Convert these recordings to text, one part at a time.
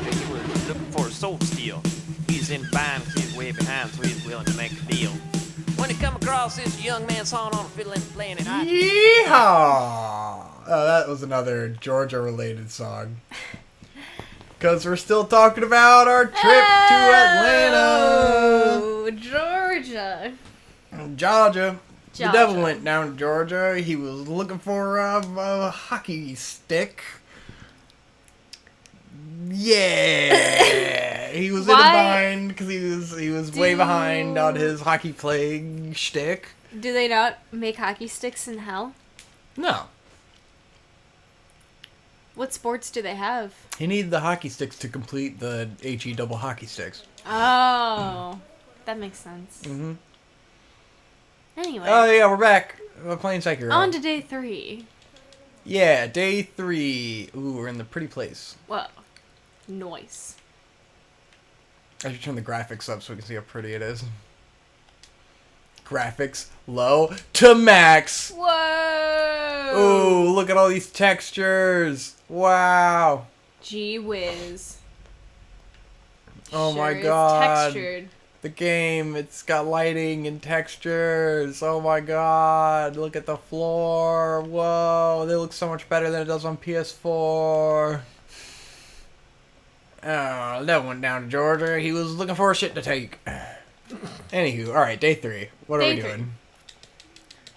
Georgia, he was looking for a soul steal. He's in band, he's way behind, so he's willing to make a deal. When he come across this young man sawing on a fiddle and playing it hot. Yeehaw! Oh, that was another Georgia-related song. Because we're still talking about our trip to Atlanta. Oh, Georgia. Georgia. The Georgia. devil went down to Georgia. He was looking for a hockey stick. Yeah, he was in a bind because he was way behind on his hockey playing shtick. Do they not make hockey sticks in hell? No. What sports do they have? He needed the hockey sticks to complete the HE double hockey sticks. Oh, that makes sense. Mm-hmm. Anyway. Oh yeah, we're back. We're playing Sekiro. On to day 3. Yeah, day 3. Ooh, we're in the pretty place. Whoa. Noise. I should turn the graphics up so we can see how pretty it is. Graphics low to max. Whoa. Ooh, look at all these textures. Wow. Gee whiz. Oh Sure my is god. textured. The game, it's got lighting and textures. Oh my god. Look at the floor. Whoa, they look so much better than it does on PS4. Oh, that went down to Georgia. He was looking for shit to take. Anywho, alright, day 3. What are we doing?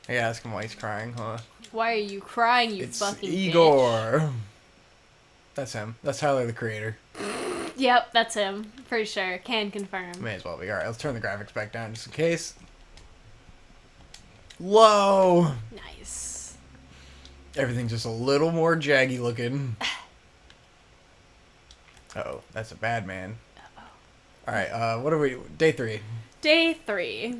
I gotta ask him why he's crying, huh? Why are you crying, you It's fucking Igor. bitch? That's him. That's Tyler, the creator. Yep, that's him. For sure. Can confirm. May as well be. Alright, let's turn the graphics back down just in case. Low! Nice. Everything's just a little more jaggy looking. Uh-oh, that's a bad man. Alright, what are we... Day 3. Day 3.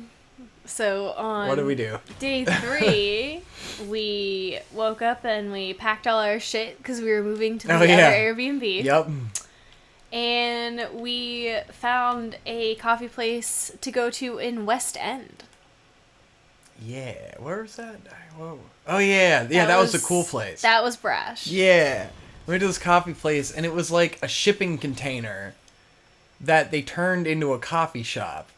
So on What did we do? Day 3, we woke up and we packed all our shit because we were moving to the other Airbnb. Yep. And we found a coffee place to go to in West End. Yeah, where's that? Whoa. Oh yeah, that was the cool place. That was brash. Yeah. We went to this coffee place and it was like a shipping container that they turned into a coffee shop.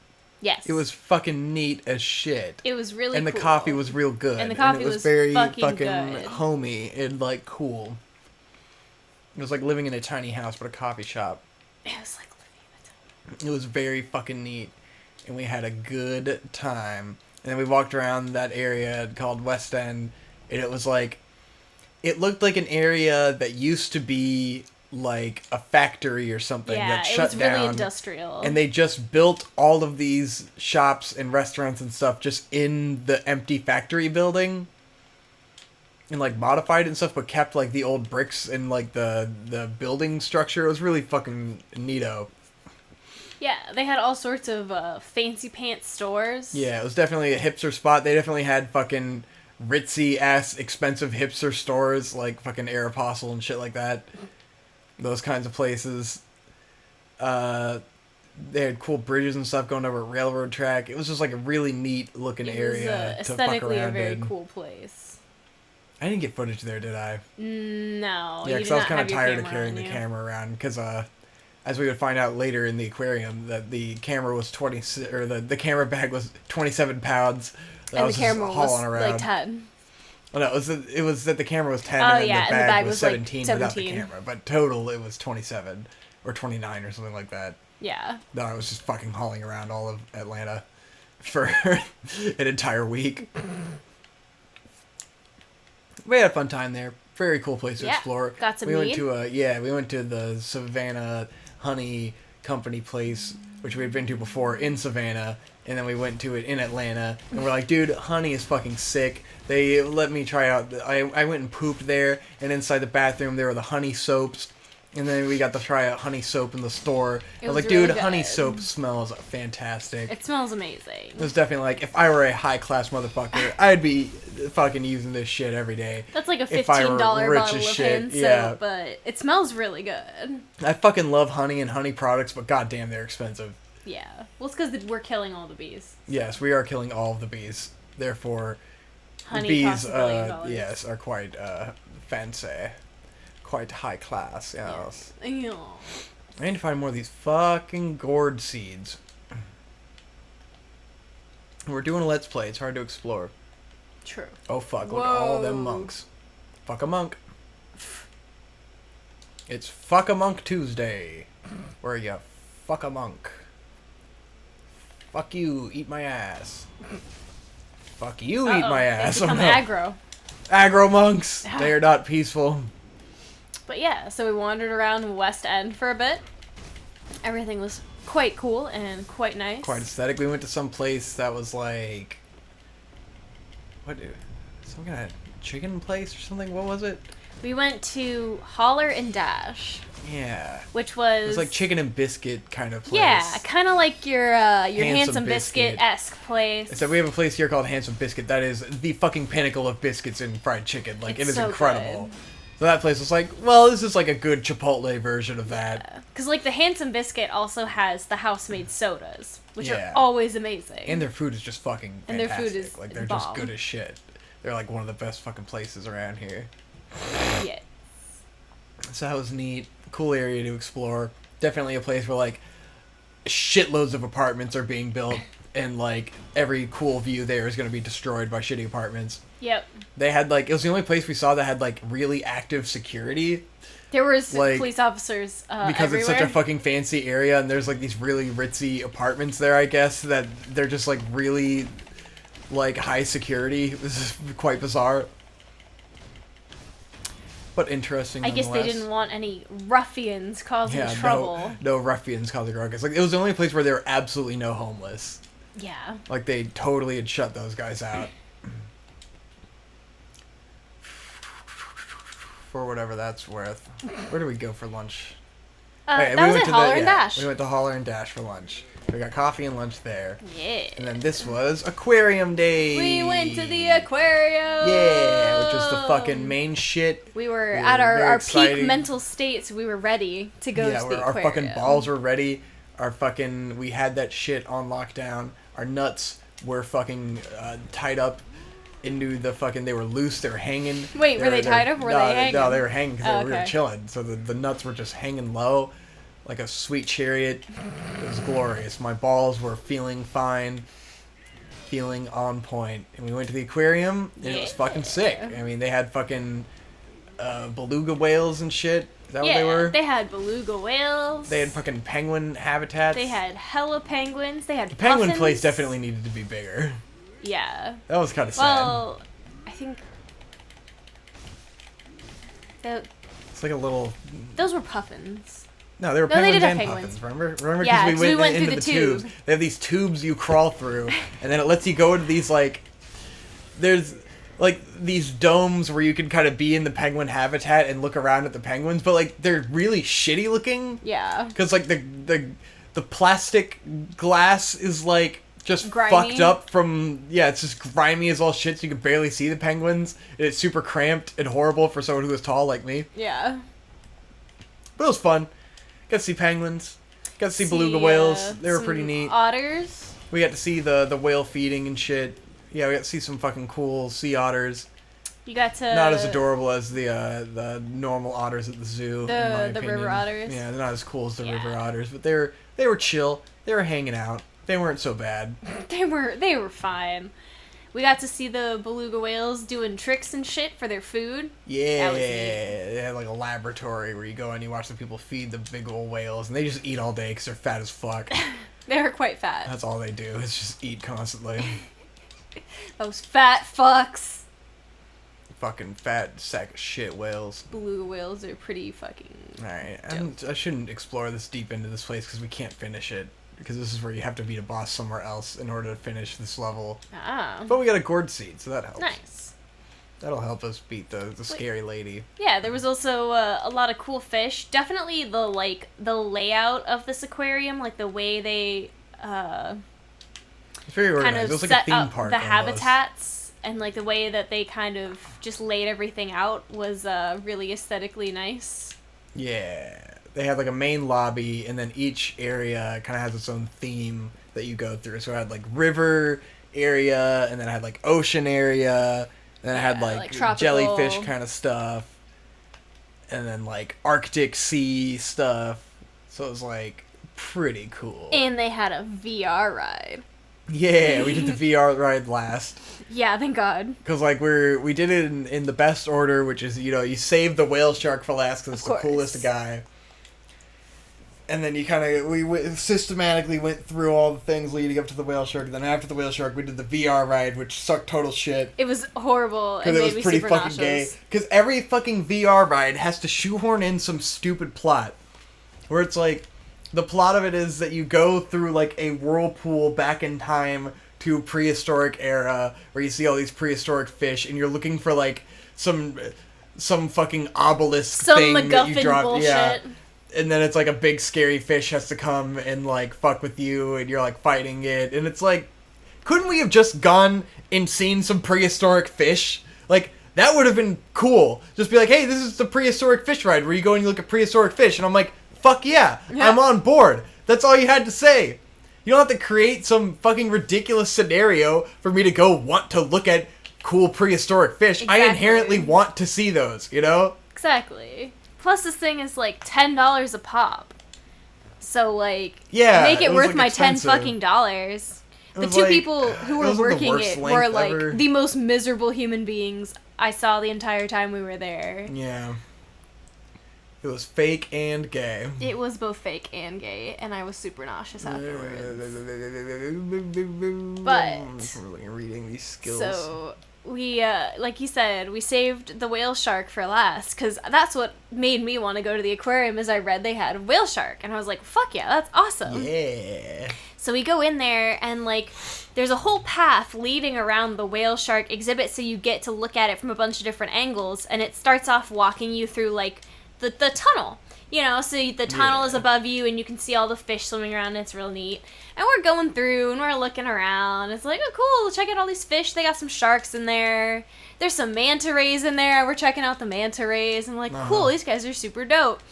Yes. It was fucking neat as shit. It was really and cool. the coffee was real good. And the coffee it was was very fucking good. homey and like cool. It was like living in a tiny house but a coffee shop. It was like living in a tiny. It was very fucking neat. And we had a good time. And then we walked around that area called West End and it was like it looked like an area that used to be like a factory or something that shut down. Yeah, it was really industrial. And they just built all of these shops and restaurants and stuff just in the empty factory building. And like modified it and stuff, but kept like the old bricks and like the building structure. It was really fucking neato. Yeah, they had all sorts of fancy pants stores. Yeah, it was definitely a hipster spot. They definitely had fucking ritzy ass expensive hipster stores like fucking Aeropostale and shit like that. Those kinds of places. They had cool bridges and stuff going over a railroad track. It was just like a really neat looking area to fuck around in. Aesthetically a very cool place. I didn't get footage there, did I? No. Yeah, because I was kind of tired of carrying the camera around. Because as we would find out later in the aquarium, that the camera was the camera bag was 27 pounds. And the camera was like 10. Well, no, it was that the camera was 10 and then the bag was 17 like without the camera. But total, it was 27 or 29 or something like that. Yeah. No, I was just fucking hauling around all of Atlanta for an entire week. We had a fun time there. Very cool place to explore. Got some we meat. We went to the Savannah Honey Company place, which we had been to before in Savannah, and then we went to it in Atlanta, and we're like, dude, honey is fucking sick. They let me try out, I went and pooped there, and inside the bathroom there were the honey soaps, and then we got to try out honey soap in the store. I was like, dude, really honey good. soap smells fantastic. It smells amazing. It was definitely like, if I were a high-class motherfucker, I'd be fucking using this shit every day. That's like a $15 if I were bottle rich of as shit. hand soap, Yeah. but it smells really good. I fucking love honey and honey products, but goddamn, they're expensive. Yeah. Well, it's because we're killing all the bees. Yes, we are killing all of the bees. Therefore, honey bees, costs $1 billion. yes, are quite fancy. Quite high class, yes. Yeah. I need to find more of these fucking gourd seeds. We're doing a let's play. It's hard to explore. True. Oh fuck, look at all them Whoa. monks. Fuck a monk. It's Fuck a Monk Tuesday. Where you fuck a monk. Fuck you, eat my ass. Fuck you, eat my ass. They become Oh, no. aggro. Aggro monks. They are not peaceful. But yeah, so we wandered around West End for a bit. Everything was quite cool and quite nice. Quite aesthetic. We went to some place that was like... What? Some kind of chicken place or something? What was it? We went to Holler and Dash, Yeah. which was... It was like chicken and biscuit kind of place. Yeah, kind of like your Handsome Handsome Biscuit. Biscuit-esque place. So we have a place here called Handsome Biscuit that is the fucking pinnacle of biscuits and fried chicken. Like, It's it is so incredible. good. So that place was like, well, this is like a good Chipotle version of that. Because, like, the Handsome Biscuit also has the house-made sodas, which Yeah. are always amazing. And their food is just fucking fantastic. And their food is like, they're bomb. just good as shit. They're like one of the best fucking places around here. Yeah. So that was neat. Cool area to explore. Definitely a place where like shitloads of apartments are being built and like every cool view there is going to be destroyed by shitty apartments. Yep. They had like, it was the only place we saw that had like really active security There was Like, police officers because everywhere. it's such a fucking fancy area and there's like these really ritzy apartments there, I guess, that they're just like really like high security. This is quite bizarre. But interesting. I guess they nonetheless. didn't want any ruffians causing trouble. No ruffians causing ruckus. Like, it was the only place where there were absolutely no homeless. Yeah. Like, they totally had shut those guys out. For whatever that's worth. Where do we go for lunch? Right, that was at Holler and Dash. We went to Holler and Dash for lunch. We got coffee and lunch there. Yeah. And then this was Aquarium Day. We went to the aquarium. Yeah, which was the fucking main shit. We were We at were our very peak excited. mental state, so we were ready to go to the Our aquarium. fucking balls were ready. We had that shit on lockdown. Our nuts were fucking tied up into the fucking, they were loose, they were hanging. Wait, were they tied up or were they hanging? No, they were hanging because we were okay. chilling. So the nuts were just hanging low like a sweet chariot. It was glorious. My balls were feeling fine, feeling on point. And we went to the aquarium and it was fucking sick. I mean, they had fucking beluga whales and shit. Is that what they were? They had beluga whales. They had fucking penguin habitats. They had hella penguins. They had The penguin puffins. place definitely needed to be bigger. Yeah. That was kind of sad. Well, I think It's like a little... those were puffins. No, they were No, they penguins did have and penguins. puffins, remember? Remember Yeah, because 'cause we went into through the the tubes. tube. They have these tubes you crawl through, and then it lets you go into these, like... There's, like, these domes where you can kind of be in the penguin habitat and look around at the penguins, but, like, they're really shitty looking. Yeah. Because, like, the plastic glass is, like, just Grimy. fucked up from... Yeah, it's just grimy as all shit, so you can barely see the penguins. And it's super cramped and horrible for someone who is tall like me. Yeah. But it was fun. Got to see penguins. Got to see beluga whales. They were some pretty neat. Otters. We got to see the whale feeding and shit. Yeah, we got to see some fucking cool sea otters. You got to Not as adorable as the normal otters at the zoo. in my the river opinion. otters? Yeah, they're not as cool as the Yeah. river otters, but they were chill. They were hanging out. They weren't so bad. They were fine. We got to see the beluga whales doing tricks and shit for their food. Yeah, That was neat. they had like a laboratory where you go and you watch the people feed the big old whales, and they just eat all day because they're fat as fuck. They were quite fat. That's all they do is just eat constantly. Those fat fucks. Fucking fat sack of shit whales. Beluga whales are pretty fucking... Alright, Dope. I shouldn't explore this deep into this place because we can't finish it. Because this is where you have to beat a boss somewhere else in order to finish this level. Ah. But we got a gourd seed, so that helps. Nice. That'll help us beat the scary lady. Yeah, there was also a lot of cool fish. Definitely the layout of this aquarium, like the way they It's very kind organized. of It was like set a theme up park the almost. habitats, and like the way that they kind of just laid everything out was really aesthetically nice. Yeah. They had like a main lobby, and then each area kind of has its own theme that you go through. So I had like river area, and then I had like ocean area, and then I had Yeah, like, like tropical. jellyfish kind of stuff, and then like Arctic sea stuff. So it was like pretty cool. And they had a VR ride. Yeah, we did the VR ride last. Yeah, thank God. Because, like, we did it in the best order, which is, you know, you save the whale shark for last because it's the coolest guy. And then you kind of, we systematically went through all the things leading up to the whale shark. And then after the whale shark, we did the VR ride, which sucked total shit. It was horrible. Because it was pretty fucking gay. Because every fucking VR ride has to shoehorn in some stupid plot. Where it's like, the plot of it is that you go through, like, a whirlpool back in time to prehistoric era, where you see all these prehistoric fish, and you're looking for, like, some fucking obelisk thing that you dropped. Bullshit. Yeah. And then it's like a big scary fish has to come and, like, fuck with you, and you're, like, fighting it. And it's like, couldn't we have just gone and seen some prehistoric fish? Like, that would have been cool. Just be like, hey, this is the prehistoric fish ride, where you go and you look at prehistoric fish. And I'm like, fuck yeah, I'm on board. That's all you had to say. You don't have to create some fucking ridiculous scenario for me to go want to look at cool prehistoric fish. Exactly. I inherently want to see those, you know? Exactly. Plus, this thing is like $10 a pop. So, like, yeah, make it worth like my expensive. $10. The two people who were working it were like ever. The most miserable human beings I saw the entire time we were there. Yeah. It was fake and gay. It was both fake and gay, and I was super nauseous afterwards. But I'm really reading these skills. So we, like you said, we saved the whale shark for last, because that's what made me want to go to the aquarium. Is I read they had a whale shark, and I was like, "Fuck yeah, that's awesome!" Yeah. So we go in there, and like, there's a whole path leading around the whale shark exhibit, so you get to look at it from a bunch of different angles, and it starts off walking you through like the tunnel, you know, so the tunnel is above you and you can see all the fish swimming around and it's real neat. And we're going through and we're looking around. It's like, oh cool, check out all these fish. They got some sharks in there. There's some manta rays in there. We're checking out the manta rays and like, cool, these guys are super dope.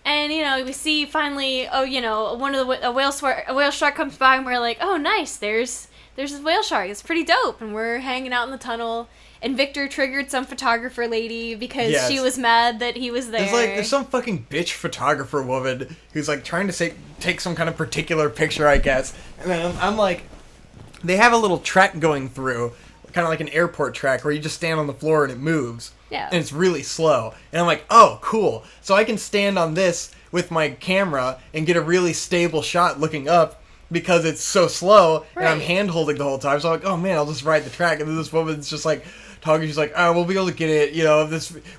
And, you know, we see finally, oh, you know, a whale shark comes by and we're like, oh nice, there's this whale shark. It's pretty dope. And we're hanging out in the tunnel. And Victor triggered some photographer lady because she was mad that he was there. There's some fucking bitch photographer woman who's like trying to take some kind of particular picture, I guess. And then I'm like, they have a little track going through, kind of like an airport track where you just stand on the floor and it moves. Yeah. And it's really slow. And I'm like, oh, cool. So I can stand on this with my camera and get a really stable shot looking up because it's so slow and I'm hand holding the whole time. So I'm like, oh man, I'll just ride the track. And then this woman's just like talking. She's like, oh, we'll be able to get it. You know,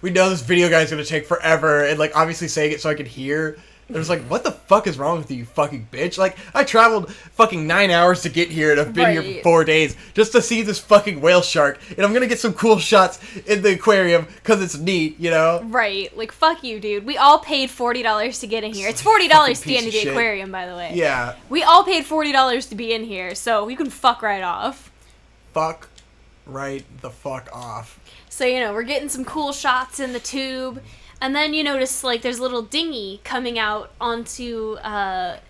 we know this video guy's going to take forever. And like obviously saying it so I could hear. It was like, what the fuck is wrong with you fucking bitch? Like, I traveled fucking 9 hours to get here, and I've been here for 4 days just to see this fucking whale shark, and I'm gonna get some cool shots in the aquarium because it's neat, you know? Right. Like, fuck you, dude. We all paid $40 to get in here. It's $40 to get into the aquarium, by the way. Yeah. We all paid $40 to be in here, so you can fuck right off. Fuck right the fuck off. So, you know, we're getting some cool shots in the tube. And then you notice, like, there's a little dinghy coming out onto the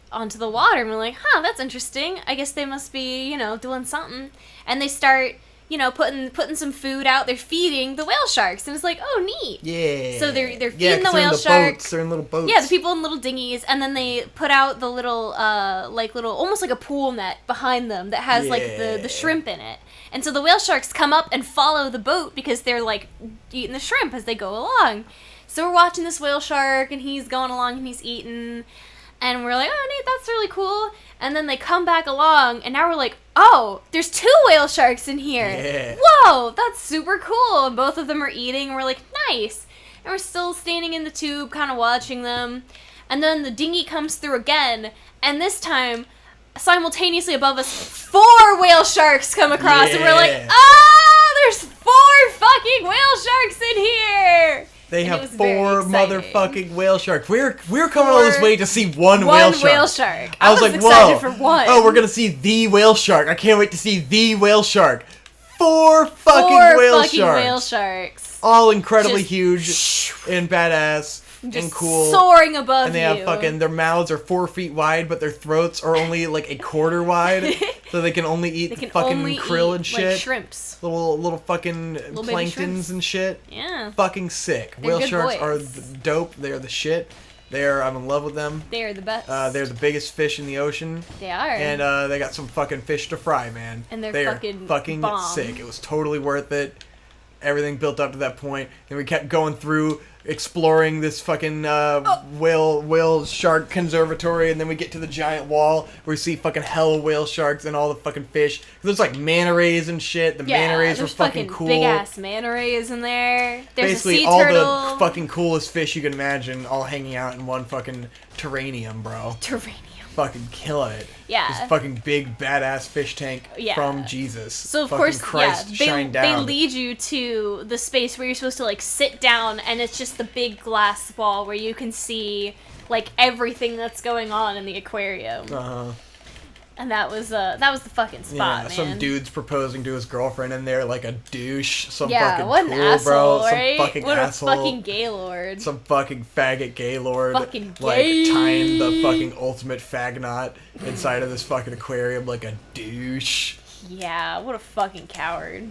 water. And we're like, huh, that's interesting. I guess they must be, you know, doing something. And they start, you know, putting some food out. They're feeding the whale sharks. And it's like, oh, neat. Yeah. So they're feeding the whale sharks. They're in little boats. Yeah, the people in little dinghies. And then they put out the little, almost like a pool net behind them that has, like, the shrimp in it. And so the whale sharks come up and follow the boat because they're, like, eating the shrimp as they go along. So we're watching this whale shark, and he's going along, and he's eating, and we're like, oh, neat, that's really cool. And then they come back along, and now we're like, oh, there's 2 whale sharks in here. Yeah. Whoa, that's super cool. And both of them are eating, and we're like, nice. And we're still standing in the tube, kind of watching them. And then the dinghy comes through again, and this time, simultaneously above us, 4 whale sharks come across, and we're like, there's 4 fucking whale sharks in here. They have 4 motherfucking whale sharks. We're coming all this way to see one whale shark. One whale shark. I was like, excited whoa. For one. Oh, we're gonna see the whale shark. I can't wait to see the whale shark. 4 fucking whale sharks. All incredibly huge and badass. Just and cool, soaring above you. And they have their mouths are 4 feet wide, but their throats are only like a quarter wide, so they can only eat krill and shit. Like shrimps. Little fucking planktons and shit. Yeah. Fucking sick. They're Whale sharks boys. are dope. They're the shit. I'm in love with them. They are the best. They're the biggest fish in the ocean. They are. And they got some fucking fish to fry, man. And they're they fucking bomb. sick. It was totally worth it. Everything built up to that point. And we kept going through, exploring this fucking whale shark conservatory, and then we get to the giant wall where we see fucking hella whale sharks and all the fucking fish. There's like manta rays and shit. The manta rays were fucking cool. Big ass manta rays in there. There's basically a sea all turtle. the fucking coolest fish you can imagine, all hanging out in one fucking terranium, bro. Terranium. Fucking killing it. Yeah. This fucking big badass fish tank from Jesus. So of fucking course, Christ shine they down. lead you to the space where you're supposed to like sit down, and it's just the big glass wall where you can see like everything that's going on in the aquarium. And that was the fucking spot, man. Some dude's proposing to his girlfriend in there like a douche. Some yeah, fucking what an cool, asshole, bro. right? Some fucking what asshole. a fucking gaylord. Some fucking faggot gaylord. Fucking like gay. tying the fucking ultimate fag knot inside of this fucking aquarium like a douche. Yeah, what a fucking coward.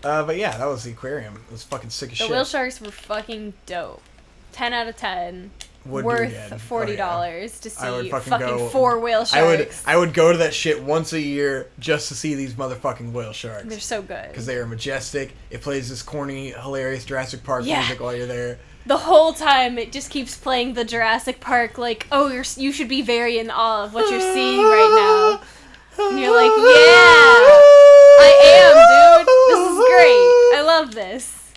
But yeah, that was the aquarium. It was fucking sick as shit. The whale sharks were fucking dope. 10 out of 10. Would worth do again. $40 to see I would fucking go, 4 whale sharks. I would go to that shit once a year just to see these motherfucking whale sharks. They're so good. Because they are majestic. It plays this corny, hilarious Jurassic Park music while you're there. The whole time it just keeps playing the Jurassic Park, like, oh, you should be very in awe of what you're seeing right now. And you're like, yeah, I am, dude. This is great. I love this.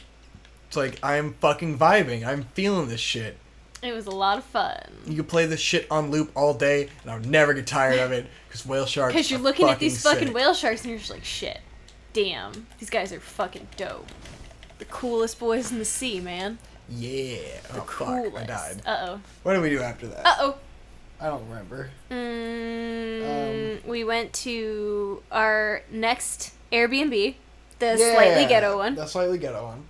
It's like, I'm fucking vibing. I'm feeling this shit. It was a lot of fun. You could play this shit on loop all day, and I would never get tired of it, because whale sharks Because you're are looking at these fucking sick. whale sharks, and you're just like, shit, damn, these guys are fucking dope. The coolest boys in the sea, man. Yeah. The Oh, coolest. fuck, I died. Uh-oh. What did we do after that? Uh-oh. I don't remember. We went to our next Airbnb, the slightly ghetto one. The slightly ghetto one.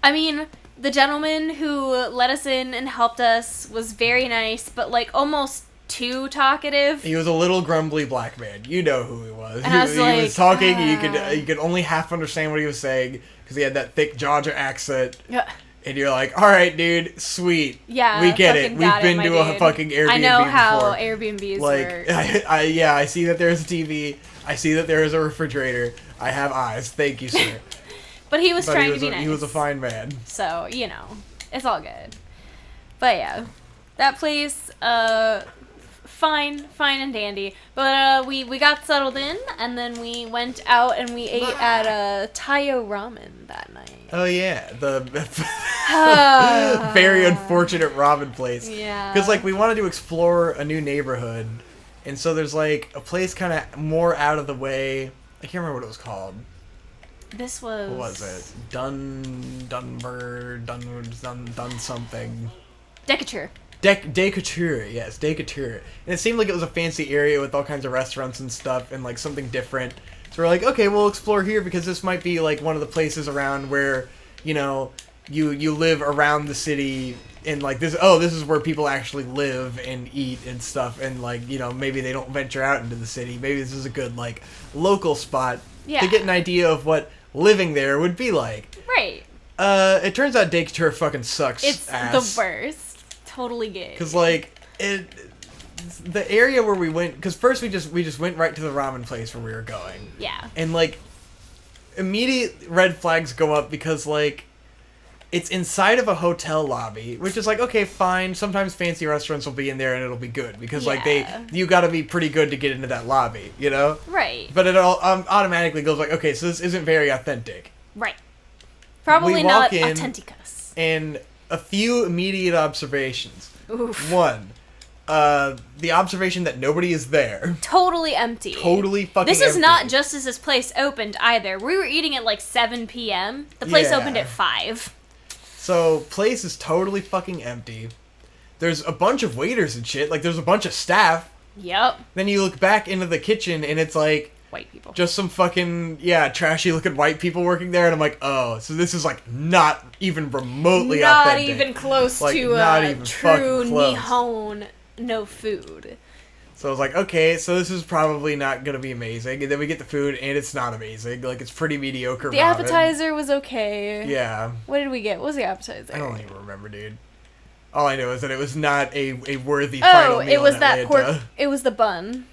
I mean, the gentleman who let us in and helped us was very nice, but like almost too talkative. He was a little grumbly black man. You know who he was. And I was like, he was talking, and you could only half understand what he was saying because he had that thick Georgia accent. Yeah. And you're like, all right, dude, sweet. Yeah, we get it. fucking We've got been it, to my a dude. fucking Airbnb I know how before. Airbnbs Like, work. I see that there's a TV. I see that there is a refrigerator. I have eyes. Thank you, sir. But he was trying to be nice. nice. He was a fine man. So, you know, it's all good. But yeah, that place, fine and dandy. But we got settled in, and then we went out and we ate at Tayo Ramen that night. Oh yeah, the very unfortunate ramen place. Yeah. Because like we wanted to explore a new neighborhood, and so there's like a place kind of more out of the way. I can't remember what it was called. This was... What was it? Dun something. Decatur. Decatur, yes, Decatur. And it seemed like it was a fancy area with all kinds of restaurants and stuff and like something different. So we're like, okay, we'll explore here because this might be like one of the places around where, you know, you live around the city and like this is where people actually live and eat and stuff, and like, you know, maybe they don't venture out into the city. Maybe this is a good like local spot to get an idea of what living there would be like. Right. It turns out Decatur fucking sucks. It's ass. the worst. Totally gay. Because like the area where we went, because first we just went right to the ramen place where we were going. Yeah. And like immediate red flags go up because like it's inside of a hotel lobby, which is like, okay, fine. Sometimes fancy restaurants will be in there and it'll be good because like you got to be pretty good to get into that lobby, you know? Right. But it all automatically goes like, okay, so this isn't very authentic. Right. Probably We not walk in, authenticus. And a few immediate observations. Oof. One, the observation that nobody is there. Totally empty. Totally fucking This is empty. not just as this place opened either. We were eating at like 7 p.m. The place Yeah. opened at 5. So, place is totally fucking empty. There's a bunch of waiters and shit. Like, there's a bunch of staff. Yep. Then you look back into the kitchen and it's like... White people. Just some fucking, trashy looking white people working there. And I'm like, oh, so this is like not even remotely not authentic. even close Like, to not a even true fucking close. Nihon no food. So I was like, okay, so this is probably not going to be amazing. And then we get the food, and it's not amazing. Like, it's pretty mediocre The ramen. appetizer was okay. Yeah. What did we get? What was the appetizer? I don't even remember, dude. All I know is that it was not a worthy final meal it was in that Atlanta. pork. It was the bun.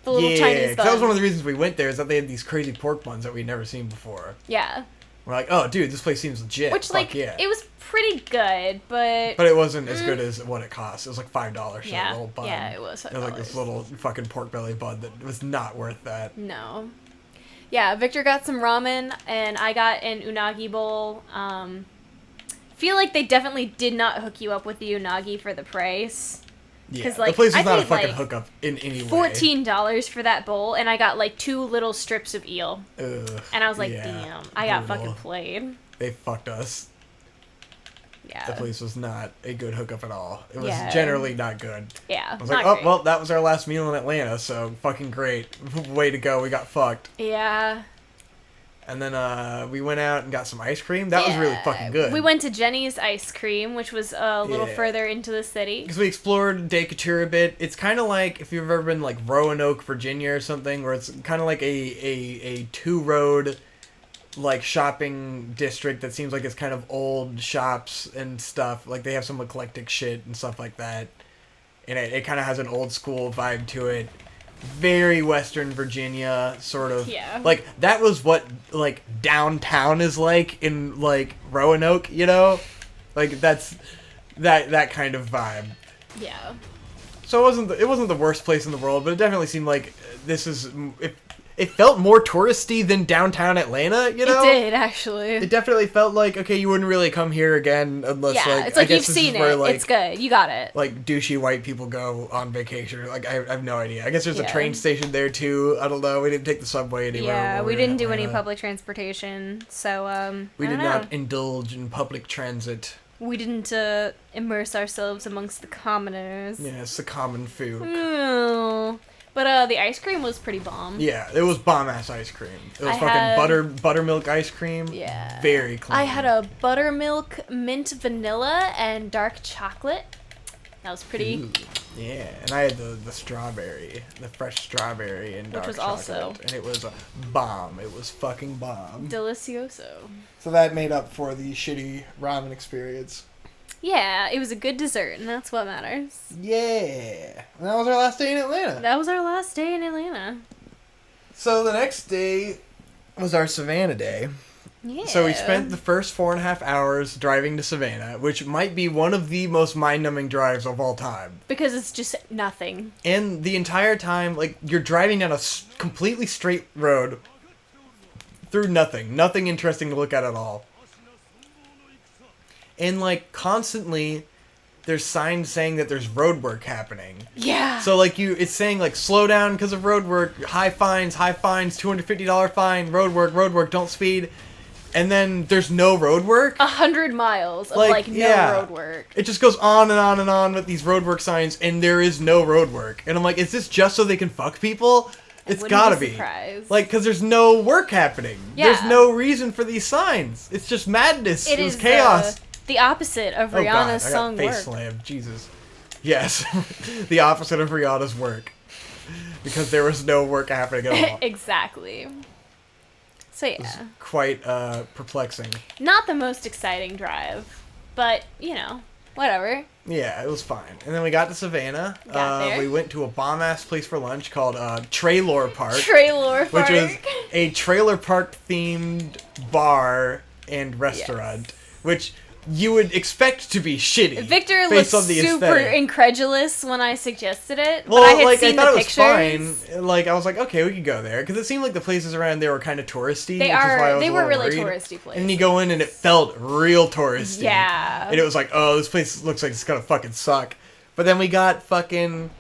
The little Yeah, Chinese 'cause bun. that was one of the reasons we went there, is that they had these crazy pork buns that we'd never seen before. Yeah. We're like, oh, dude, this place seems legit. Which, Fuck like, yeah. it was pretty good, but... But it wasn't as good as what it cost. It was like $5 for that little bun. Yeah, it was $5. It was like this little fucking pork belly bun that was not worth that. No. Yeah, Victor got some ramen, and I got an unagi bowl. Feel like they definitely did not hook you up with the unagi for the price. Yeah, like, the place I was not a paid, fucking like, hookup in any way. $14 for that bowl, and I got like 2 little strips of eel. Ugh, And I was like, yeah, damn, I got brutal. fucking played. They fucked us. Yeah. The place was not a good hookup at all. It was Yeah. generally not good. Yeah. I was like, not oh, great. well, that was our last meal in Atlanta, so fucking great. Way to go, we got fucked. Yeah. And then we went out and got some ice cream. That was really fucking good. We went to Jenny's Ice Cream, which was a little Yeah. further into the city. Because we explored Decatur a bit. It's kind of like if you've ever been like Roanoke, Virginia or something, where it's kind of like a 2-road like shopping district that seems like it's kind of old shops and stuff. Like they have some eclectic shit and stuff like that. And it kind of has an old school vibe to it. Very Western Virginia, sort of. Yeah. Like, that was what, like, downtown is like in, like, Roanoke, you know? Like, that's that kind of vibe. Yeah. So it wasn't the worst place in the world, but it definitely seemed like it felt more touristy than downtown Atlanta, you know? It did, actually. It definitely felt like, okay, you wouldn't really come here again unless, yeah, like... it's like I you've guess this is seen it. where, like, It's good. You got it. like douchey white people go on vacation. Like I have no idea. I guess there's a Yeah. train station there too. I don't know. We didn't take the subway anywhere. Yeah, when we were in didn't do any Atlanta. public transportation, so, We I did don't know. not indulge in public transit. We didn't immerse ourselves amongst the commoners. Yeah, it's the common food. Mm. But the ice cream was pretty bomb. Yeah, it was bomb ass ice cream. It was I fucking had- buttermilk ice cream. Yeah. Very clean. I had a buttermilk mint vanilla and dark chocolate. That was pretty. Ooh, yeah, and I had the strawberry, the fresh strawberry and dark was chocolate, also- and it was a bomb. It was fucking bomb. Delicioso. So that made up for the shitty ramen experience. Yeah, it was a good dessert, and that's what matters. Yeah. And that was our last day in Atlanta. That was our last day in Atlanta. So the next day was our Savannah day. Yeah. So we spent the first 4.5 hours driving to Savannah, which might be one of the most mind-numbing drives of all time. Because it's just nothing. And the entire time, like, you're driving down a completely straight road through nothing. Nothing interesting to look at all. And, like, constantly, there's signs saying that there's road work happening. Yeah. So, like, it's saying, like, slow down because of road work, high fines, $250 fine, road work, don't speed. And then there's no road work. 100 miles of, Like, no yeah. road work. It just goes on and on and on with these road work signs, and there is no road work. And I'm like, is this just so they can fuck people? It's wouldn't gotta be be. surprised. Like, because there's no work happening. Yeah. There's no reason for these signs. It's just madness. It was is chaos. the opposite of Oh, God, Rihanna's I got song face Work. slammed. Jesus. Yes. The opposite of Rihanna's work. Because there was no work happening at all. Exactly. So yeah, Quite perplexing. not the most exciting drive, but you know, whatever. Yeah, it was fine. And then we got to Savannah. Got there. We went to a bomb-ass place for lunch called Traylor Park. Trailer Which Park. was a trailer park themed bar and restaurant, which you would expect to be shitty. Victor based looked on the super aesthetic. incredulous when I suggested it, Well, but I had like seen I thought the it was pictures. fine. Like I was like, okay, we could go there because it seemed like the places around there were kind of touristy. They which is why I was they a were little really worried. touristy places. And then you go in and it felt real touristy. Yeah. And it was like, oh, this place looks like it's gonna fucking suck. But then we got fucking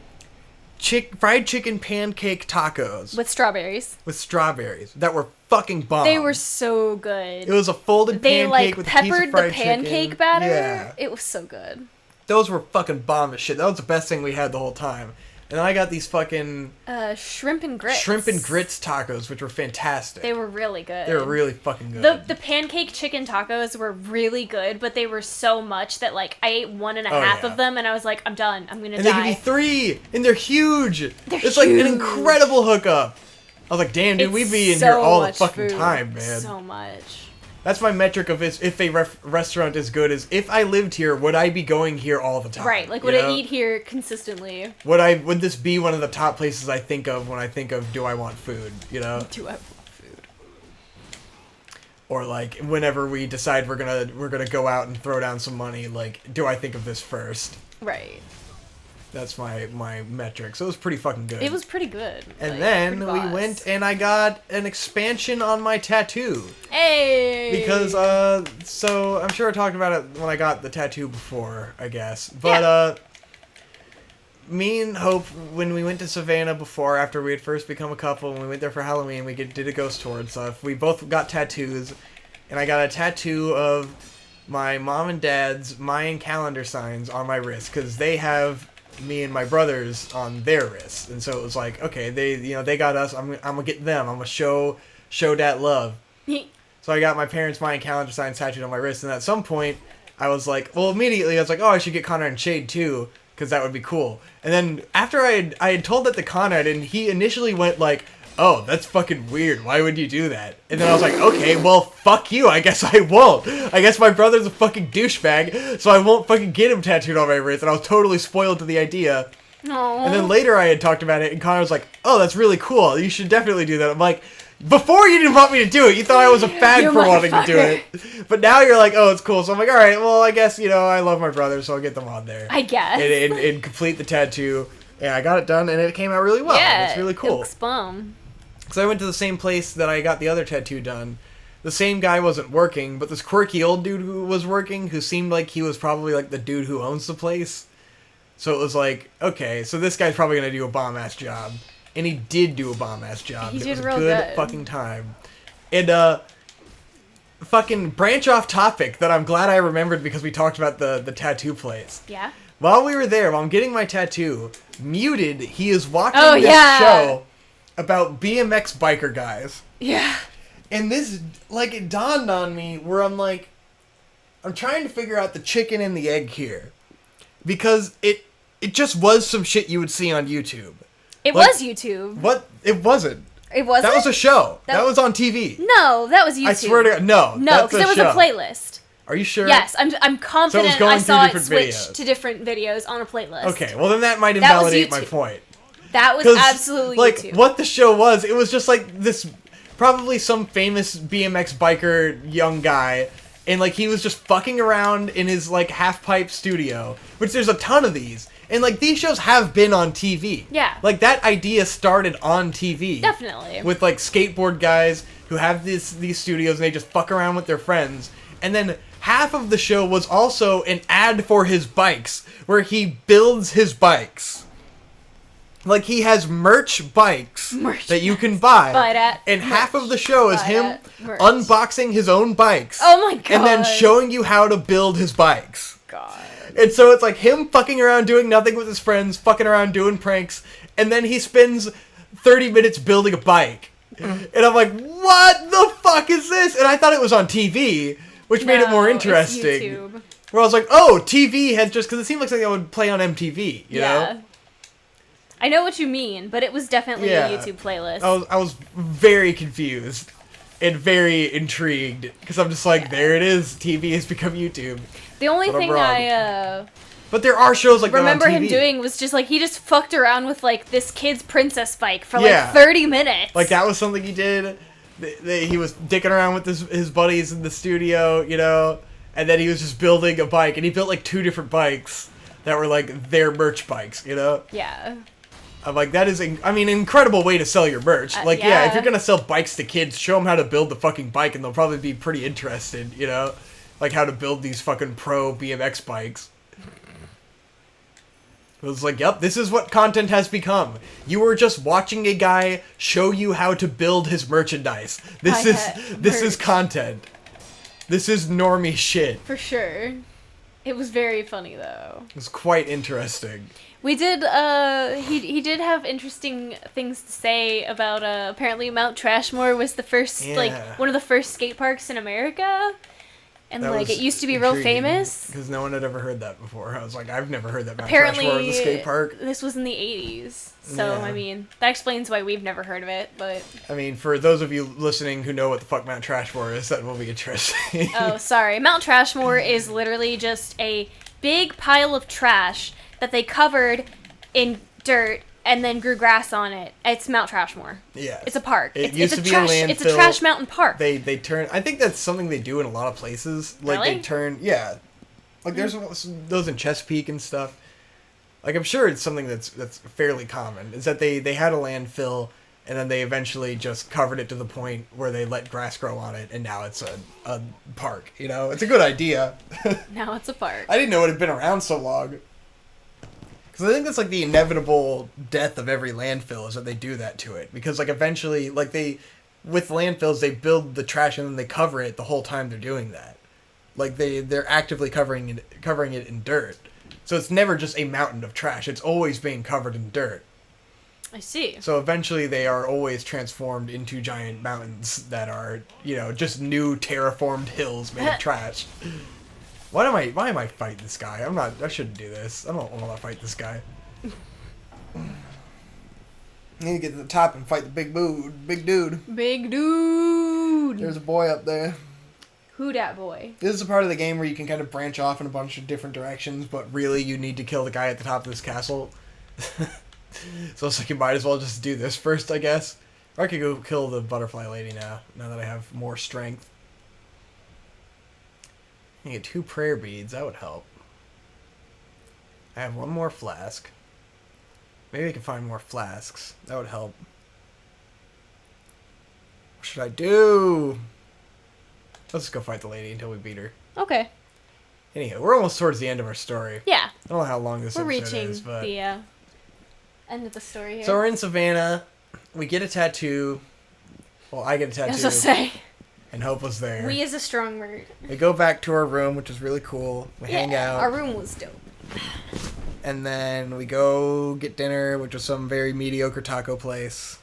fried chicken pancake tacos with strawberries. with strawberries that were fucking bomb. They were so good. It was a folded They pancake like with a piece of peppered the fried pancake chicken. batter. Yeah. It was so good. Those were fucking bomb as shit. That was the best thing we had the whole time. And then I got these fucking Shrimp and grits. shrimp and grits tacos, which were fantastic. They were really good. They were really fucking good. The pancake chicken tacos were really good, but they were so much that like I ate 1.5 yeah. of them and I was like, I'm done. I'm gonna and they give die. you 3, and they're huge. They're it's like an huge. incredible hookup. I was like, damn, dude, It's we'd be in so here all the much fucking food. time, man. So much. That's my metric of if a restaurant is good, is if I lived here, would I be going here all the time? Right, like would I eat here consistently? Would this be one of the top places I think of when I think of do I want food, you know? Do I want food? Or like whenever we decide we're gonna go out and throw down some money, like do I think of this first? Right. That's my metric. So it was pretty fucking good. It was pretty good. And like, then pretty we boss. went and I got an expansion on my tattoo. Hey! Because, so I'm sure I talked about it when I got the tattoo before, I guess. But, me and Hope, when we went to Savannah before, after we had first become a couple, and we went there for Halloween, we did a ghost tour and stuff, we both got tattoos. And I got a tattoo of my mom and dad's Mayan calendar signs on my wrist, because they have me and my brothers on their wrists. And so it was like, okay, they got us, I'm gonna get them, I'm gonna show that love. So I got my parents' Mayan calendar signs tattooed on my wrist, and at some point I was like, well, immediately I was like, oh, I should get Conrad and Shade too, because that would be cool. And then after I had told that to Conrad, and he initially went like, oh, that's fucking weird, why would you do that? And then I was like, okay, well, fuck you, I guess I won't. I guess my brother's a fucking douchebag, so I won't fucking get him tattooed on my wrist, and I was totally spoiled to the idea. Aww. And then later I had talked about it, and Connor was like, oh, that's really cool, you should definitely do that. I'm like, before you didn't want me to do it, you thought I was a fag You for wanting to do motherfucker. it. But now you're like, oh, it's cool. So I'm like, alright, well, I guess, I love my brother, so I'll get them on there. I guess. And complete the tattoo. And I got it done, and it came out really well. Yeah, It's really it cool. looks bum. So I went to the same place that I got the other tattoo done. The same guy wasn't working, but this quirky old dude who was working, who seemed like he was probably like the dude who owns the place. So it was like, okay, so this guy's probably gonna do a bomb-ass job. And he did do a bomb-ass job. He It did was real a good good. fucking time. And, fucking branch off topic that I'm glad I remembered because we talked about the tattoo place. Yeah? While we were there, while I'm getting my tattoo, Muted, he is watching Oh, this yeah. show about BMX biker guys. Yeah. And this, like, it dawned on me where I'm like, I'm trying to figure out the chicken and the egg here. Because it just was some shit you would see on YouTube. It Like, was YouTube. What? It wasn't. It wasn't? That was a show. That- That was on TV. No, that was YouTube. I swear to God, no. No, that's because there was show. a playlist. Are you sure? Yes, I'm confident going I saw through it different switch videos. to different videos on a playlist. Okay, well then that might That was invalidate my YouTube. point. That was 'Cause, absolutely like, YouTube. what the show was, it was just like this, probably some famous BMX biker young guy, and like he was just fucking around in his like half-pipe studio, which there's a ton of these. And like these shows have been on TV. Yeah. Like that idea started on TV. Definitely. With like skateboard guys who have these studios and they just fuck around with their friends. And then half of the show was also an ad for his bikes, where he builds his bikes. Like he has merch bikes that you can buy. Buy that and half merch. of the show is Buy him that merch. unboxing his own bikes. Oh my god. And then showing you how to build his bikes. God. And so it's like him fucking around doing nothing with his friends, fucking around doing pranks, and then he spends 30 minutes building a bike. And I'm like, what the fuck is this? And I thought it was on TV, which made it more No, it's interesting. YouTube. Where I was like, oh, TV had just, because it seemed like something that would play on MTV, you know? I know what you mean, but it was definitely Yeah. a YouTube playlist. I was very confused and very intrigued, because I'm just like, there it is, TV has become YouTube. The only But I'm thing wrong. I But there are shows like remember that on TV. him doing was just like he just fucked around with like this kid's princess bike for Yeah. like 30 minutes. Like that was something he did. He was dicking around with his buddies in the studio, you know, and then he was just building a bike, and he built like 2 different bikes that were like their merch bikes, you know. Yeah. I'm like, that is, an incredible way to sell your merch. Like, yeah, yeah. if you're gonna sell bikes to kids, show them how to build the fucking bike, and they'll probably be pretty interested, you know, like how to build these fucking pro BMX bikes. It was like, yep, this is what content has become. You were just watching a guy show you how to build his merchandise. This is content. This is normie shit. For sure. It was very funny though. It was quite interesting. We did he did have interesting things to say about apparently Mount Trashmore was the first Yeah. like one of the first skate parks in America. And, like, it used to be real famous. Because no one had ever heard that before. I was like, I've never heard that Mount Apparently, Rushmore was a skate park. This was in the 80s. So, Yeah. I mean, that explains why we've never heard of it, but... I mean, for those of you listening who know what the fuck Mount Trashmore is, that will be interesting. Oh, sorry. Mount Trashmore is literally just a big pile of trash that they covered in dirt and then grew grass on it. It's Mount Trashmore. Yeah. It's a park. It it's used a to be trash, a landfill. It's a trash mountain park. They turn... I think that's something they do in a lot of places. Like, Really? they turn... Yeah. Like, there's those in Chesapeake and stuff. Like, I'm sure it's something that's fairly common. Is that they had a landfill, and then they eventually just covered it to the point where they let grass grow on it, and now it's a park, you know? It's a good idea. Now it's a park. I didn't know it had been around so long. Because I think that's, like, the inevitable death of every landfill is that they do that to it. Because, like, eventually, like, with landfills, they build the trash and then they cover it the whole time they're doing that. Like, they're actively covering it in dirt. So it's never just a mountain of trash. It's always being covered in dirt. I see. So eventually they are always transformed into giant mountains that are, you know, just new terraformed hills made of trash. Why am I fighting this guy? I shouldn't do this. I don't want to fight this guy. I need to get to the top and fight the big dude. Big dude. There's a boy up there. Who dat boy? This is a part of the game where you can kind of branch off in a bunch of different directions, but really you need to kill the guy at the top of this castle. So it's like you might as well just do this first, I guess. Or I could go kill the butterfly lady now that I have more strength. I get 2 prayer beads, that would help. I have 1 more flask. Maybe I can find more flasks. That would help. What should I do? Let's just go fight the lady until we beat her. Okay. Anyhow, we're almost towards the end of our story. Yeah. I don't know how long this We're episode reaching is, but... the end of the story here. So we're in Savannah. We get a tattoo. Well, I get a tattoo. I was gonna say. And Hope was there. We is a strong word. We go back to our room, which is really cool. We hang out. Our room was dope. And then we go get dinner, which was some very mediocre taco place.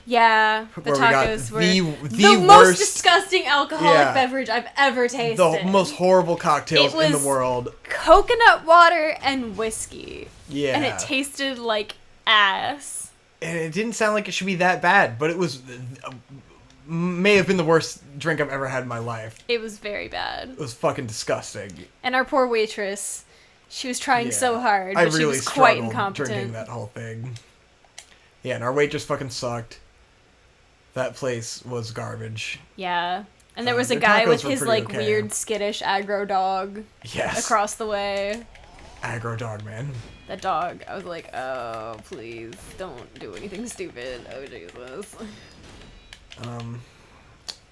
Yeah, the Where we got tacos were the most worst, disgusting alcoholic beverage I've ever tasted. the most horrible cocktails It was in the world. Coconut water and whiskey. Yeah. And it tasted like ass. And it didn't sound like it should be that bad, but it was... may have been the worst drink I've ever had in my life. It was very bad. It was fucking disgusting. And our poor waitress, she was trying so hard, I but really she was quite struggled incompetent. drinking that whole thing. Yeah, and our waitress fucking sucked. That place was garbage. Yeah. And there was a their guy tacos with were his, pretty like, okay. weird, skittish aggro dog Yes. across the way. Aggro dog, man. That dog, I was like, oh, please, don't do anything stupid. Oh, Jesus.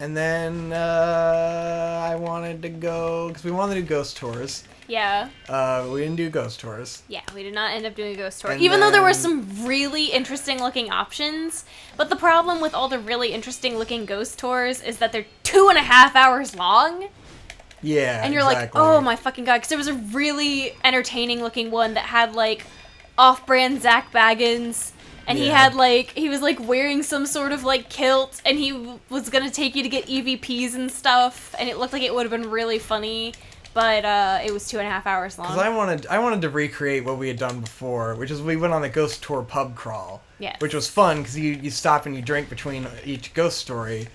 And then I wanted to go... Because we wanted to do ghost tours. Yeah. We didn't do ghost tours. Yeah, we did not end up doing a ghost tour. And Even though there were then- some really interesting looking options. But the problem with all the really interesting looking ghost tours is that they're 2.5 hours long. Yeah, And you're exactly. like, oh my fucking god. Because there was a really entertaining looking one that had like off-brand Zach Baggins. And he Yeah. had like, he was like wearing some sort of like kilt. And he was going to take you to get EVPs and stuff. And it looked like it would have been really funny. But it was 2.5 hours long. Because I wanted to recreate what we had done before, which is we went on a ghost tour pub crawl. Yes. Which was fun, because you stop and you drink between each ghost story.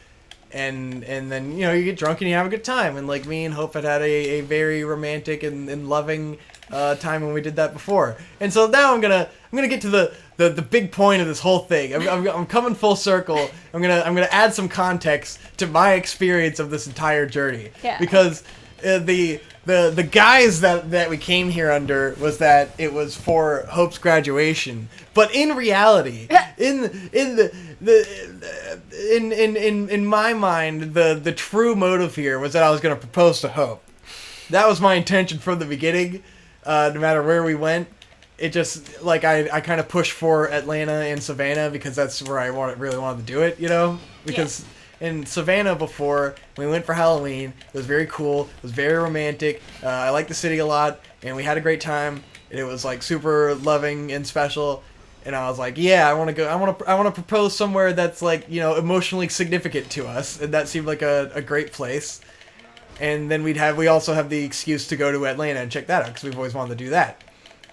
And then, you know, you get drunk and you have a good time. And like me and Hope had a very romantic and loving time when we did that before. And so now I'm gonna get to the big point of this whole thing. I'm coming full circle. I'm gonna add some context to my experience of this entire journey. Yeah. Because the guise that we came here under was that it was for Hope's graduation, but in reality, in my mind, the true motive here was that I was going to propose to Hope. That was my intention from the beginning. No matter where we went, it just like I kind of pushed for Atlanta and Savannah because that's where I really wanted to do it. You know, because. Yeah. In Savannah before, we went for Halloween. It was very cool. It was very romantic. I liked the city a lot, and we had a great time. And it was like super loving and special. And I was like, yeah, I want to go. I want to propose somewhere that's like, you know, emotionally significant to us. And that seemed like a great place. And then we also have the excuse to go to Atlanta and check that out, because we've always wanted to do that.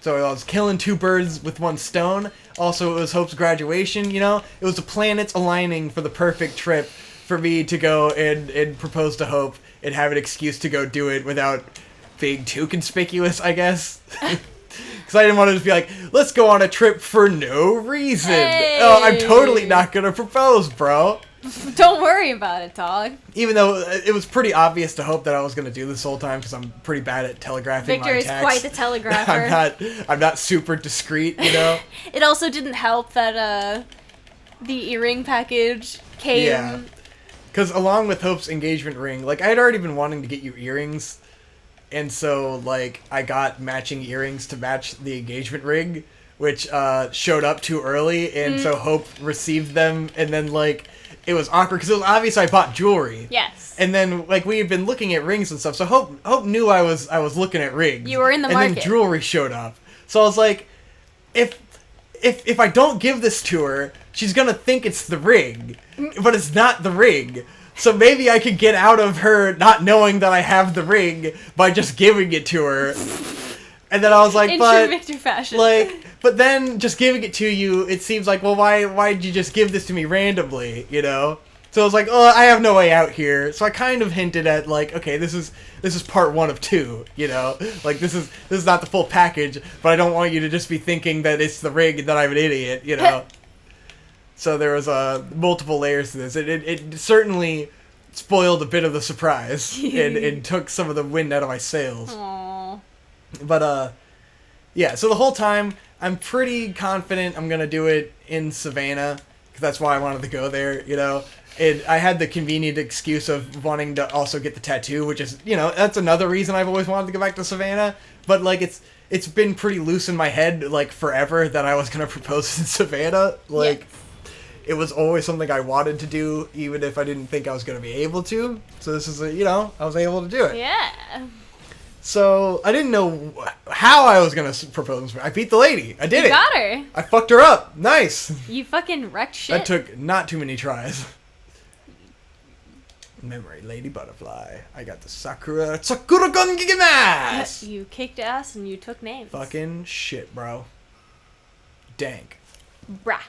So I was killing two birds with one stone. Also, it was Hope's graduation, you know? It was the planets aligning for the perfect trip for me to go and propose to Hope and have an excuse to go do it without being too conspicuous, I guess. Because I didn't want to just be like, let's go on a trip for no reason. Hey. Oh, I'm totally not going to propose, bro. Don't worry about it, dog. Even though it was pretty obvious to Hope that I was going to do this whole time, because I'm pretty bad at telegraphing Victor my is text. quite the telegrapher. I'm not super discreet, you know? It also didn't help that the earring package came. Yeah. Because along with Hope's engagement ring, like, I had already been wanting to get you earrings, and so, like, I got matching earrings to match the engagement ring, which showed up too early, and so Hope received them, and then, like, it was awkward, because it was obvious I bought jewelry. Yes. And then, like, we had been looking at rings and stuff, so Hope knew I was looking at rings. You were in the market. And then jewelry showed up. So I was like, if I don't give this to her, she's gonna think it's the ring, but it's not the ring. So maybe I could get out of her not knowing that I have the ring by just giving it to her. And then I was like, in but true Victor fashion. but then just giving it to you, it seems like, well, why did you just give this to me randomly, you know? So I was like, oh, I have no way out here. So I kind of hinted at, like, okay, this is part 1 of 2, you know? Like, this is not the full package, but I don't want you to just be thinking that it's the ring and that I'm an idiot, you know? So there was multiple layers to this. It certainly spoiled a bit of the surprise and took some of the wind out of my sails. Aww. But, yeah, so the whole time, I'm pretty confident I'm going to do it in Savannah, because that's why I wanted to go there, you know? And I had the convenient excuse of wanting to also get the tattoo, which is, you know, that's another reason I've always wanted to go back to Savannah. But, like, it's been pretty loose in my head, like, forever that I was going to propose in Savannah. Like, Yes. It was always something I wanted to do, even if I didn't think I was going to be able to. So this is, you know, I was able to do it. Yeah. So I didn't know how I was going to propose. I beat the lady. I did You it. got her. I fucked her up. Nice. You fucking wrecked shit. That took not too many tries. Memory, Lady Butterfly. I got the Sakura gun gigimasu! You kicked ass and you took names. Fucking shit, bro. Dank. Brah.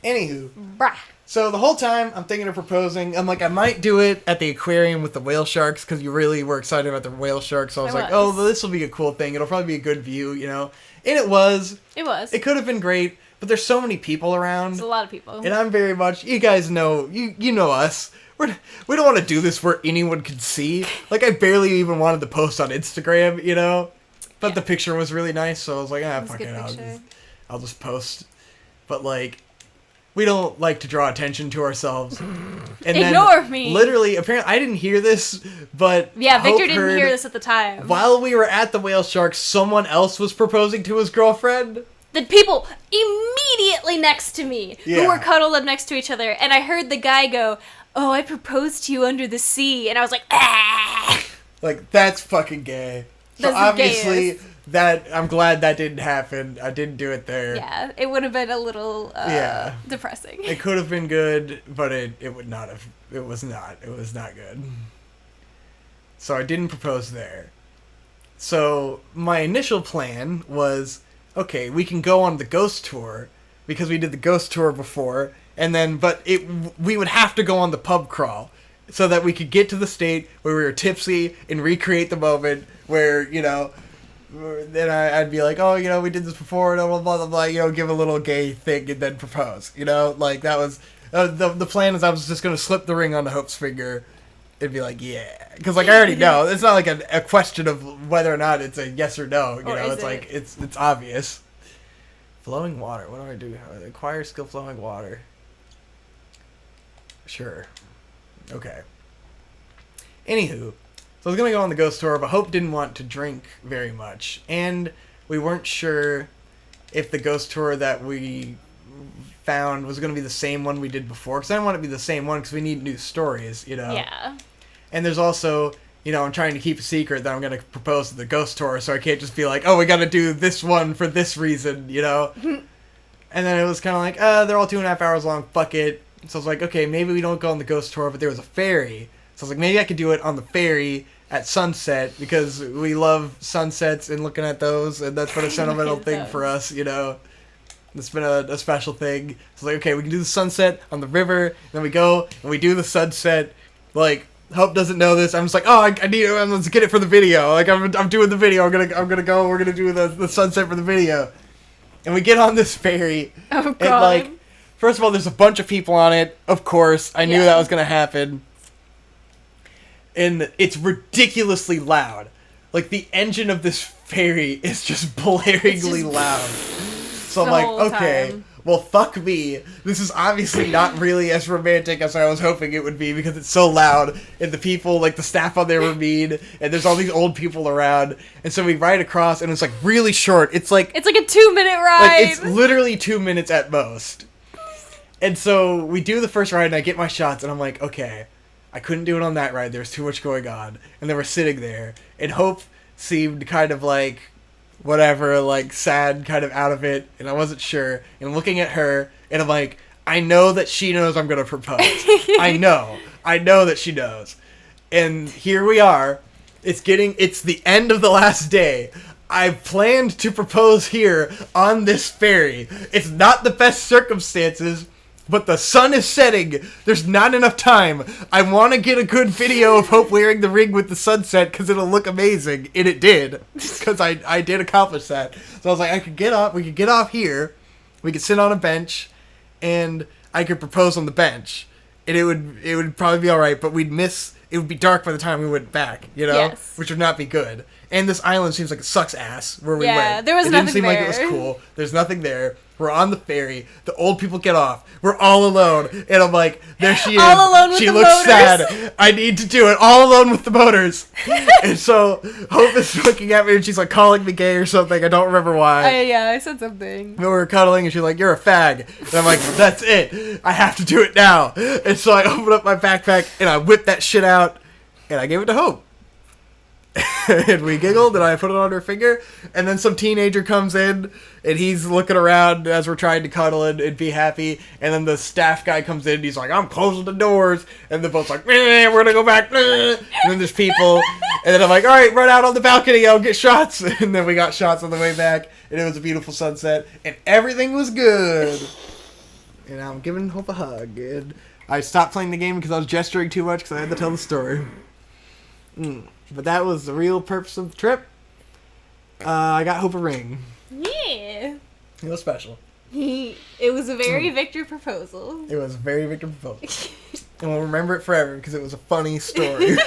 Anywho, Brah. so the whole time I'm thinking of proposing. I'm like, I might do it at the aquarium with the whale sharks, because you really were excited about the whale sharks. So I was like, oh, this will be a cool thing. It'll probably be a good view, you know? And it was. It was. It could have been great, but there's so many people around. There's a lot of people. And I'm very much, you guys know, you know us. We don't want to do this where anyone can see. Like, I barely even wanted to post on Instagram, you know? But the picture was really nice, so I was like, fuck it, I'll just post. But, like, we don't like to draw attention to ourselves. And Ignore then, me! Literally, apparently, I didn't hear this, but Yeah, Victor Hope didn't heard, hear this at the time. while we were at the whale sharks, someone else was proposing to his girlfriend. The people immediately next to me who were cuddled up next to each other, and I heard the guy go, oh, I proposed to you under the sea, and I was like, ah! Like, that's fucking gay. So That's the obviously, gayest. I'm glad that didn't happen. I didn't do it there. Yeah, it would have been a little depressing. It could have been good, but it would not have. It was not. It was not good. So I didn't propose there. So my initial plan was, okay, we can go on the ghost tour, because we did the ghost tour before, and then, we would have to go on the pub crawl, so that we could get to the state where we were tipsy and recreate the moment where, you know, then I'd be like, oh, you know, we did this before, blah, blah, blah, blah, you know, give a little gay thing and then propose, you know? Like, that was, the plan is I was just going to slip the ring onto Hope's finger and be like, yeah. Because, like, I already know. It's not like a question of whether or not it's a yes or no, you know? It's like, it's obvious. Flowing water. What do I do? Acquire skill flowing water. Sure. Okay. Anywho, so I was going to go on the ghost tour, but Hope didn't want to drink very much. And we weren't sure if the ghost tour that we found was going to be the same one we did before. Because I didn't want it to be the same one, because we need new stories, you know? Yeah. And there's also, you know, I'm trying to keep a secret that I'm going to propose to the ghost tour, so I can't just be like, oh, we got to do this one for this reason, you know? And then it was kind of like, they're all 2.5 hours long, fuck it. So I was like, okay, maybe we don't go on the ghost tour, but there was a ferry. So I was like, maybe I could do it on the ferry, at sunset because we love sunsets and looking at those, and that's been a sentimental thing for us, you know. It's been a special thing. It's like, okay, we can do the sunset on the river, then we go and we do the sunset. Like, Hope doesn't know this. I'm just like, oh, I need it. Let's get it for the video. Like, I'm doing the video. I'm gonna go. We're gonna do the sunset for the video. And we get on this ferry. Oh, God. And, like, first of all, there's a bunch of people on it. Of course. I knew that was going to happen. And it's ridiculously loud. Like, the engine of this ferry is just blaringly loud. So I'm like, okay, well, fuck me. This is obviously not really as romantic as I was hoping it would be because it's so loud. And the people, like, the staff on there were mean. And there's all these old people around. And so we ride across, and it's, like, really short. It's like a 2-minute ride. Like, it's literally 2 minutes at most. And so we do the first ride, and I get my shots, and I'm like, okay, I couldn't do it on that ride. There was too much going on. And then we're sitting there, and Hope seemed kind of like, whatever, like, sad, kind of out of it, and I wasn't sure. And looking at her, and I'm like, I know that she knows I'm going to propose. I know that she knows. And here we are. It's the end of the last day. I planned to propose here on this ferry. It's not the best circumstances, but the sun is setting. There's not enough time. I want to get a good video of Hope wearing the ring with the sunset because it'll look amazing. And it did. Because I did accomplish that. So I was like, we could get off here. We could sit on a bench. And I could propose on the bench. And it would probably be alright, but we'd miss... It would be dark by the time we went back, you know? Yes. Which would not be good. And this island seems like it sucks ass where we went. Yeah, there was it nothing didn't seem there. like it was cool. There's nothing there. We're on the ferry. The old people get off. We're all alone. And I'm like, there she is. All alone with she the looks motors. sad. I need to do it. All alone with the motors. And so Hope is looking at me and she's like calling me gay or something. I don't remember why. I said something. We were cuddling and she's like, you're a fag. And I'm like, that's it. I have to do it now. And so I open up my backpack and I whip that shit out and I gave it to Hope. And we giggled and I put it on her finger, and then some teenager comes in and he's looking around as we're trying to cuddle and be happy, and then the staff guy comes in and he's like, I'm closing the doors, and the boat's like, we're gonna go back, and then there's people, and then I'm like, alright, run out on the balcony, I'll get shots. And then we got shots on the way back, and it was a beautiful sunset and everything was good. And I'm giving Hope a hug, and I stopped playing the game because I was gesturing too much because I had to tell the story. But that was the real purpose of the trip. I got Hope a ring. Yeah. It was special. It was a very Victor proposal. It was a very Victor proposal. And we'll remember it forever because it was a funny story.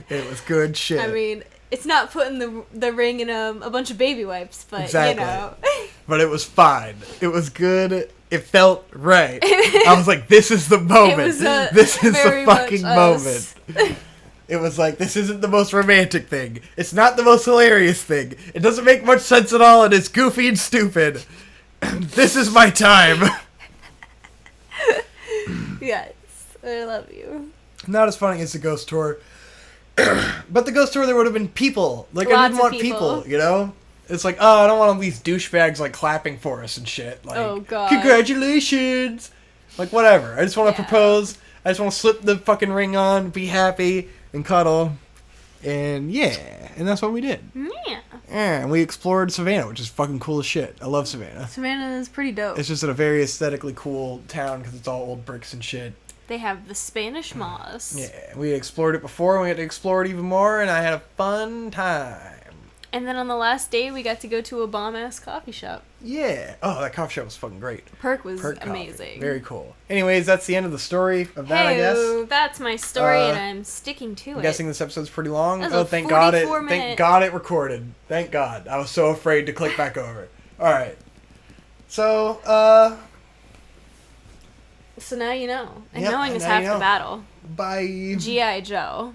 It was good shit. I mean, it's not putting the ring in a bunch of baby wipes, but, exactly. you know. But it was fine. It was good. It felt right. I was like, this is the moment. This is the fucking moment. It was like, this isn't the most romantic thing. It's not the most hilarious thing. It doesn't make much sense at all, and it's goofy and stupid. This is my time. Yes, I love you. Not as funny as the ghost tour. But the ghost tour, there would have been people. Like, I Lots didn't of want people, you know? It's like, oh, I don't want all these douchebags, like, clapping for us and shit. Like, oh, God. Congratulations! Like, whatever. I just want to propose. I just want to slip the fucking ring on, be happy, and cuddle. And, yeah. And that's what we did. Yeah. Yeah, and we explored Savannah, which is fucking cool as shit. I love Savannah. Savannah is pretty dope. It's just a very aesthetically cool town because it's all old bricks and shit. They have the Spanish moss. Yeah, we explored it before, and we had to explore it even more, and I had a fun time. And then on the last day, we got to go to a bomb-ass coffee shop. Yeah. Oh, that coffee shop was fucking great. Perk was Perk amazing. Coffee. Very cool. Anyways, that's the end of the story of that, I guess. That's my story, and I'm sticking to it. I'm guessing this episode's pretty long. That's oh, a thank God it. 44 minute. Thank God it recorded. Thank God. I was so afraid to click back over. All right. So, So now you know. And Yep, knowing is now half you know. the battle. Bye. G.I. Joe.